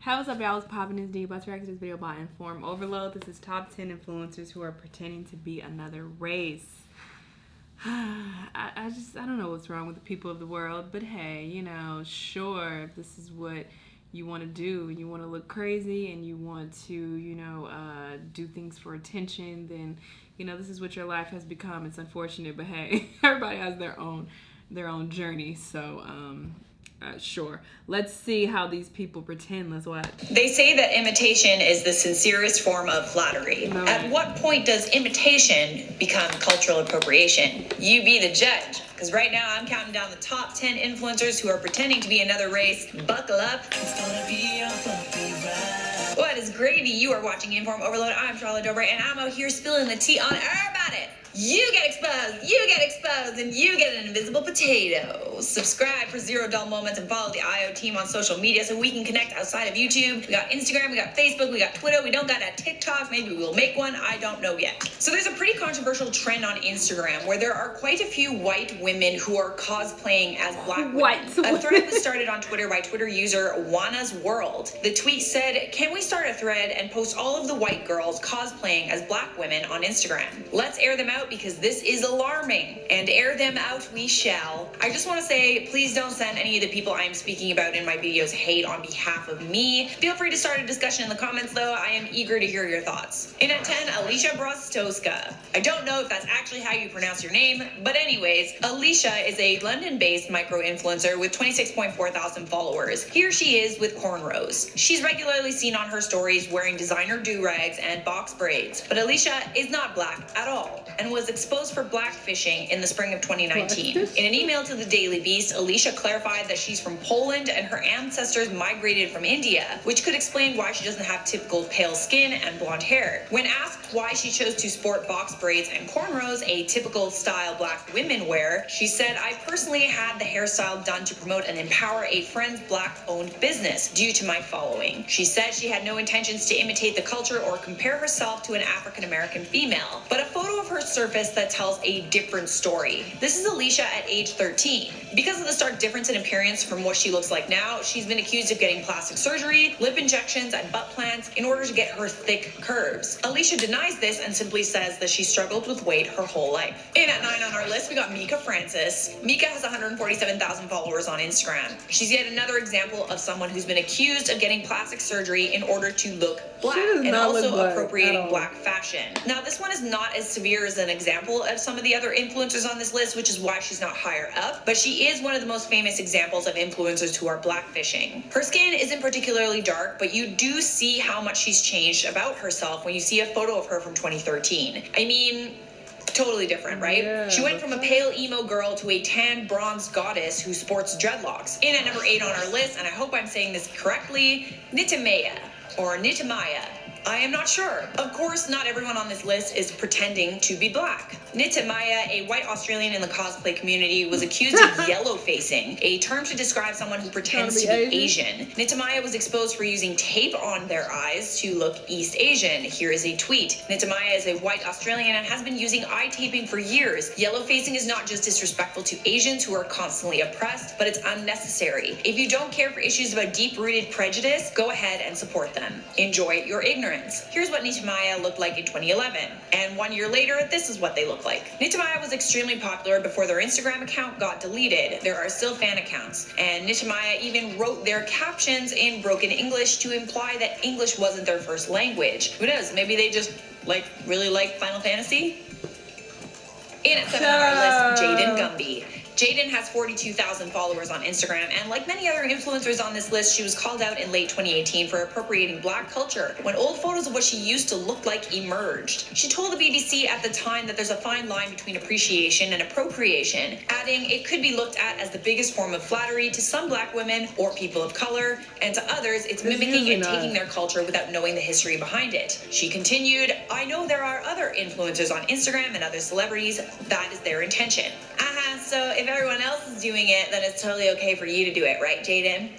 What's up, y'all? What's poppin'? It's D. About to react to this video by Inform Overload. This is top 10 influencers who are pretending to be another race. I don't know what's wrong with the people of the world, but hey, you know, sure, if this is what you want to do, and you want to look crazy, and you want to, you know, do things for attention, then, you know, this is what your life has become. It's unfortunate, but hey, everybody has their own journey, so, sure. Let's see how these people pretend. Let's watch. They say that imitation is the sincerest form of flattery. No. At what point does imitation become cultural appropriation? You be the judge. Because right now I'm counting down the top 10 influencers who are pretending to be another race. Buckle up. It's gonna be a bumpy ride. What is gravy? You are watching Inform Overload. I'm Charlotte Dobre, and I'm out here spilling the tea on everybody. You get exposed, and you get an invisible potato. Subscribe for zero dull moments and follow the IO team on social media so we can connect outside of YouTube. We got Instagram, we got Facebook, we got Twitter. We don't got a TikTok. Maybe we'll make one. I don't know yet. So there's a pretty controversial trend on Instagram where there are quite a few white women who are cosplaying as black women. A thread was started on Twitter by Twitter user Juana's World. The tweet said, "Can we start a thread and post all of the white girls cosplaying as black women on Instagram? Let's air them out because this is alarming, and air them out we shall." I just want to say, please don't send any of the people I am speaking about in my videos hate on behalf of me. Feel free to start a discussion in the comments though. I am eager to hear your thoughts. In at 10, Alisha Brasto. I don't know if that's actually how you pronounce your name, but anyways, Alisha is a London-based micro-influencer with 26.4 thousand followers. Here she is with cornrows. She's regularly seen on her stories wearing designer do-rags and box braids, but Alisha is not black at all and was exposed for blackfishing in the spring of 2019. In an email to the Daily Beast, Alisha clarified that she's from Poland and her ancestors migrated from India, which could explain why she doesn't have typical pale skin and blonde hair. When asked why she chose to sport box braids and cornrows, a typical style black women wear, she said, "I personally had the hairstyle done to promote and empower a friend's black-owned business due to my following." She said she had no intentions to imitate the culture or compare herself to an African-American female, but a photo of her surface that tells a different story. This is Alisha at age 13. Because of the stark difference in appearance from what she looks like now, she's been accused of getting plastic surgery, lip injections, and butt plants in order to get her thick curves. Alisha denies this and simply says that she struggled with weight her whole life. In at 9 on our list, we got Mica Frances. Mica has 147,000 followers on Instagram. She's yet another example of someone who's been accused of getting plastic surgery in order to look black and also appropriating black fashion. Now, this one is not as severe as an example of some of the other influencers on this list, which is why she's not higher up, but she is one of the most famous examples of influencers who are blackfishing. Her skin isn't particularly dark, but you do see how much she's changed about herself when you see a photo of her from 2013. I mean, totally different, right? Yeah, she went from a pale emo girl to a tan bronze goddess who sports dreadlocks. In at number 8 on our list, and I hope I'm saying this correctly, Neeta Maya, or Neeta Maya. I am not sure. Of course, not everyone on this list is pretending to be black. Neeta Maya, a white Australian in the cosplay community, was accused of yellow-facing, a term to describe someone who pretends to be Asian. Neeta Maya was exposed for using tape on their eyes to look East Asian. Here is a tweet. Neeta Maya is a white Australian and has been using eye taping for years. Yellow-facing is not just disrespectful to Asians who are constantly oppressed, but it's unnecessary. If you don't care for issues about deep-rooted prejudice, go ahead and support them. Enjoy your ignorance. Here's what Neeta Maya looked like in 2011. And 1 year later, this is what they look like. Neeta Maya was extremely popular before their Instagram account got deleted. There are still fan accounts. And Neeta Maya even wrote their captions in broken English to imply that English wasn't their first language. Who knows? Maybe they just really like Final Fantasy? In at 7 on our list, Jaden Gumby. Jaden has 42,000 followers on Instagram, and like many other influencers on this list, she was called out in late 2018 for appropriating black culture when old photos of what she used to look like emerged. She told the BBC at the time that there's a fine line between appreciation and appropriation, adding it could be looked at as the biggest form of flattery to some black women or people of color, and to others, it's mimicking and taking their culture without knowing the history behind it. She continued, "I know there are other influencers on Instagram and other celebrities. That is their intention." So if everyone else is doing it, then it's totally okay for you to do it, right, Jaden?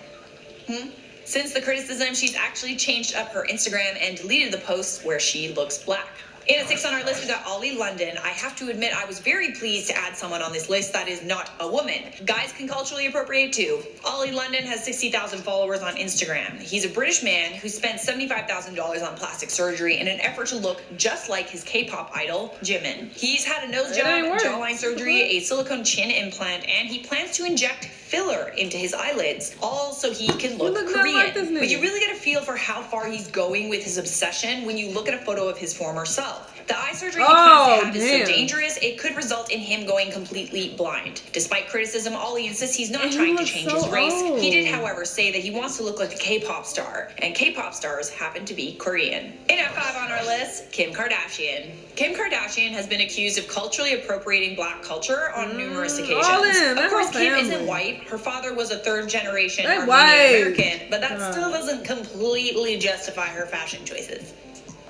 Since the criticism, she's actually changed up her Instagram and deleted the posts where she looks black. In at 6 on our list, we got Olly London. I have to admit, I was very pleased to add someone on this list that is not a woman. Guys can culturally appropriate too. Olly London has 60,000 followers on Instagram. He's a British man who spent $75,000 on plastic surgery in an effort to look just like his K-pop idol, Jimin. He's had a nose job, jawline surgery, a silicone chin implant, and he plans to inject filler into his eyelids, all so he can look Korean. Like but you really get a feel for how far he's going with his obsession when you look at a photo of his former self. The eye surgery he plans to have is so dangerous, it could result in him going completely blind. Despite criticism, Olly insists he's not trying to change his race. He did, however, say that he wants to look like a K-pop star, and K-pop stars happen to be Korean. In at 5 on our list, Kim Kardashian. Kim Kardashian has been accused of culturally appropriating black culture on numerous occasions. Of course, Kim isn't white. Her father was a third-generation Armenian American, but that still doesn't completely justify her fashion choices.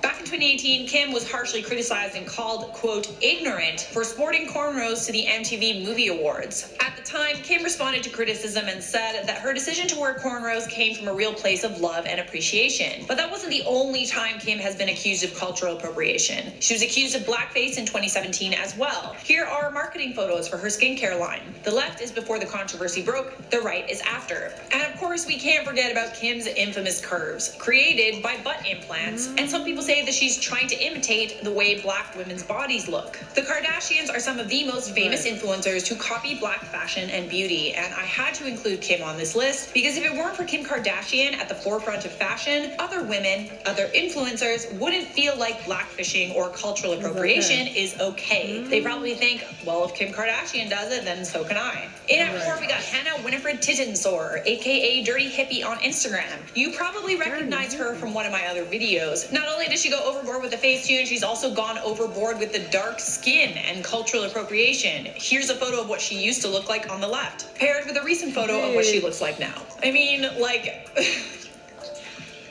Back in 2018, Kim was harshly criticized and called, quote, ignorant for sporting cornrows to the MTV Movie Awards. At the time, Kim responded to criticism and said that her decision to wear cornrows came from a real place of love and appreciation. But that wasn't the only time Kim has been accused of cultural appropriation. She was accused of blackface in 2017 as well. Here are marketing photos for her skincare line. The left is before the controversy broke, the right is after. And of course, we can't forget about Kim's infamous curves, created by butt implants. And some people say that she's trying to imitate the way black women's bodies look. The Kardashians are some of the most famous influencers who copy black fashion and beauty, and I had to include Kim on this list because if it weren't for Kim Kardashian at the forefront of fashion, other women, other influencers wouldn't feel like blackfishing or cultural appropriation is okay. They probably think, well, if Kim Kardashian does it, then so can I. In at 4, we got Hannah Winifred Tittensor, aka Dirty Hippie on Instagram. You probably recognize her from one of my other videos. Not only does she go overboard with the Facetune, she's also gone overboard with the dark skin and cultural appropriation. Here's a photo of what she used to look like on the left, paired with a recent photo of what she looks like now. I mean, like...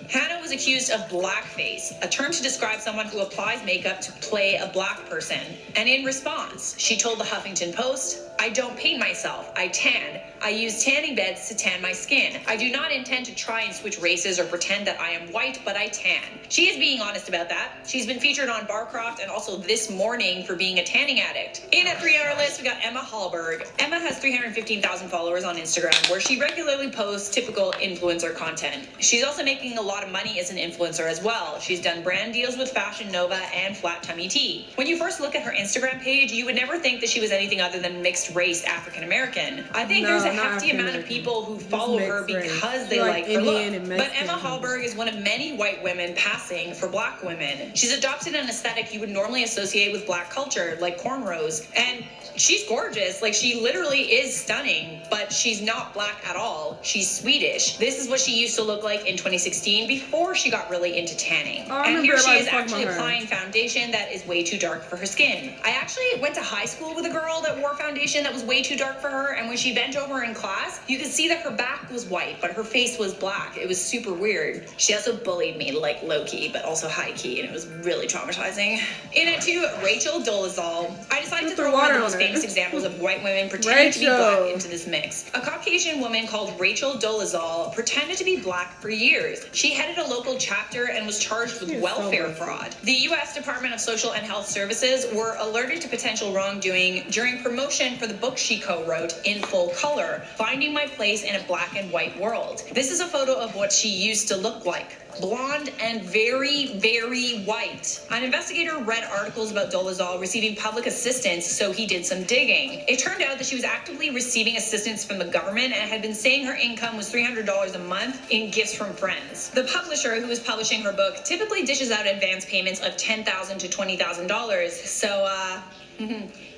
Hannah was accused of blackface, a term to describe someone who applies makeup to play a black person. And in response, she told the Huffington Post, I don't paint myself, I tan. I use tanning beds to tan my skin. I do not intend to try and switch races or pretend that I am white, but I tan. She is being honest about that. She's been featured on Barcroft and also This Morning for being a tanning addict. In at 3 on our list, we got Emma Hallberg. Emma has 315,000 followers on Instagram, where she regularly posts typical influencer content. She's also making a lot of money as an influencer as well. She's done brand deals with Fashion Nova and Flat Tummy Tea. When you first look at her Instagram page, you would never think that she was anything other than mixed race African American. I think there's a hefty amount of people who follow her because they like her look. But Emma Hallberg is one of many white women passing for black women. She's adopted an aesthetic you would normally associate with black culture, like cornrows. And she's gorgeous. Like, she literally is stunning, but she's not black at all. She's Swedish. This is what she used to look like in 2016 before she got really into tanning. And here she is actually applying foundation that is way too dark for her skin. I actually went to high school with a girl that wore foundation that was way too dark for her, and when she bent over in class, you could see that her back was white, but her face was black. It was super weird. She also bullied me, like low-key, but also high-key, and it was really traumatizing. In at 2, Rachel Dolezal. I decided to throw one of the most famous examples of white women pretending to be black into this mix. A Caucasian woman called Rachel Dolezal pretended to be black for years. She headed a local chapter and was charged with welfare fraud. The U.S. Department of Social and Health Services were alerted to potential wrongdoing during promotion for the book she co-wrote, In Full Color, Finding My Place in a Black and White World. This is a photo of what she used to look like. Blonde and very, very white. An investigator read articles about Dolezal receiving public assistance, so he did some digging. It turned out that she was actively receiving assistance from the government and had been saying her income was $300 a month in gifts from friends. The publisher who was publishing her book typically dishes out advance payments of $10,000 to $20,000, so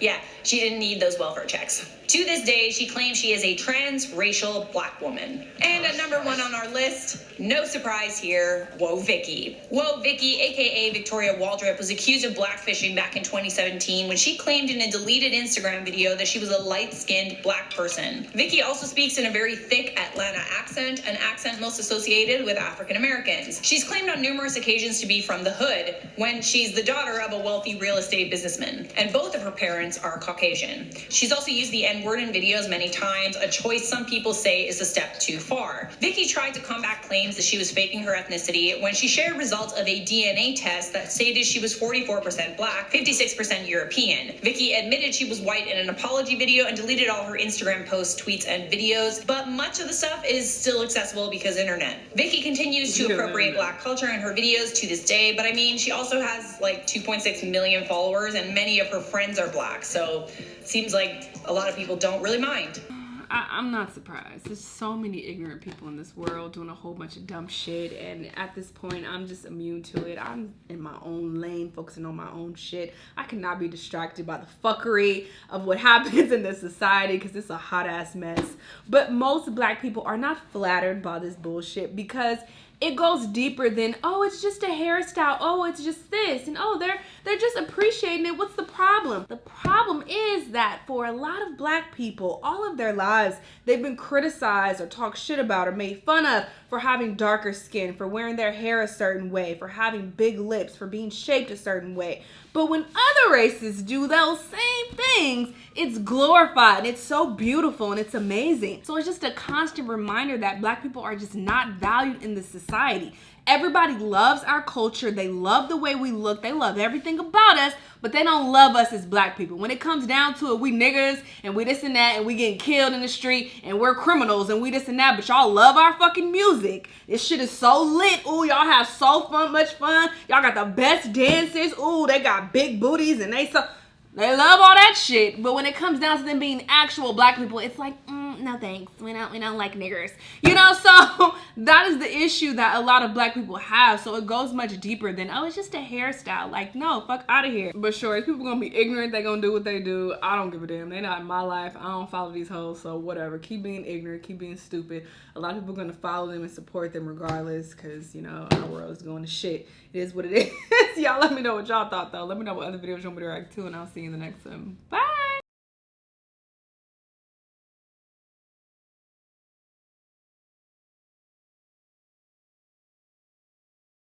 yeah, she didn't need those welfare checks. To this day, she claims she is a transracial black woman. And at number 1 on our list, no surprise here, Whoa Vicki. Whoa Vicki, aka Victoria Waltrip, was accused of blackfishing back in 2017 when she claimed in a deleted Instagram video that she was a light-skinned black person. Vicki also speaks in a very thick Atlanta accent, an accent most associated with African Americans. She's claimed on numerous occasions to be from the hood, when she's the daughter of a wealthy real estate businessman. And both both of her parents are Caucasian. She's also used the N-word in videos many times, a choice some people say is a step too far. Vicki tried to combat claims that she was faking her ethnicity when she shared results of a DNA test that stated she was 44% black, 56% European. Vicki admitted she was white in an apology video and deleted all her Instagram posts, tweets, and videos, but much of the stuff is still accessible because internet. Vicki continues to appropriate black culture in her videos to this day, but I mean, she also has like 2.6 million followers and many of her friends are black, so seems like a lot of people don't really mind. I'm not surprised. There's so many ignorant people in this world doing a whole bunch of dumb shit, and at this point, I'm just immune to it. I'm in my own lane, focusing on my own shit. I cannot be distracted by the fuckery of what happens in this society because it's a hot-ass mess. But most black people are not flattered by this bullshit because it goes deeper than, oh, it's just a hairstyle, oh, it's just this, and oh, they're just appreciating it. What's the problem? The problem is that for a lot of black people, all of their lives, they've been criticized or talked shit about or made fun of for having darker skin, for wearing their hair a certain way, for having big lips, for being shaped a certain way. But when other races do those same things, it's glorified and it's so beautiful and it's amazing. So it's just a constant reminder that black people are just not valued in this society. Everybody loves our culture. They love the way we look. They love everything about us, but they don't love us as black people. When it comes down to it, we niggers and we this and that and we getting killed in the street and we're criminals and we this and that, but y'all love our fucking music. This shit is so lit. Ooh, y'all have so much fun. Y'all got the best dancers. Ooh, they got big booties and they love all that shit. But when it comes down to them being actual black people, it's like, no thanks. We don't like niggers. You know, so that is the issue that a lot of black people have. So it goes much deeper than, oh, it's just a hairstyle. Like, no, fuck out of here. But sure, if people gonna be ignorant, they gonna do what they do. I don't give a damn. They not in my life. I don't follow these hoes, so whatever. Keep being ignorant, keep being stupid. A lot of people are gonna follow them and support them regardless, because, you know, our world is going to shit. It is what it is. Y'all let me know what y'all thought, though. Let me know what other videos you want me to react to, and I'll see you in the next one. Bye!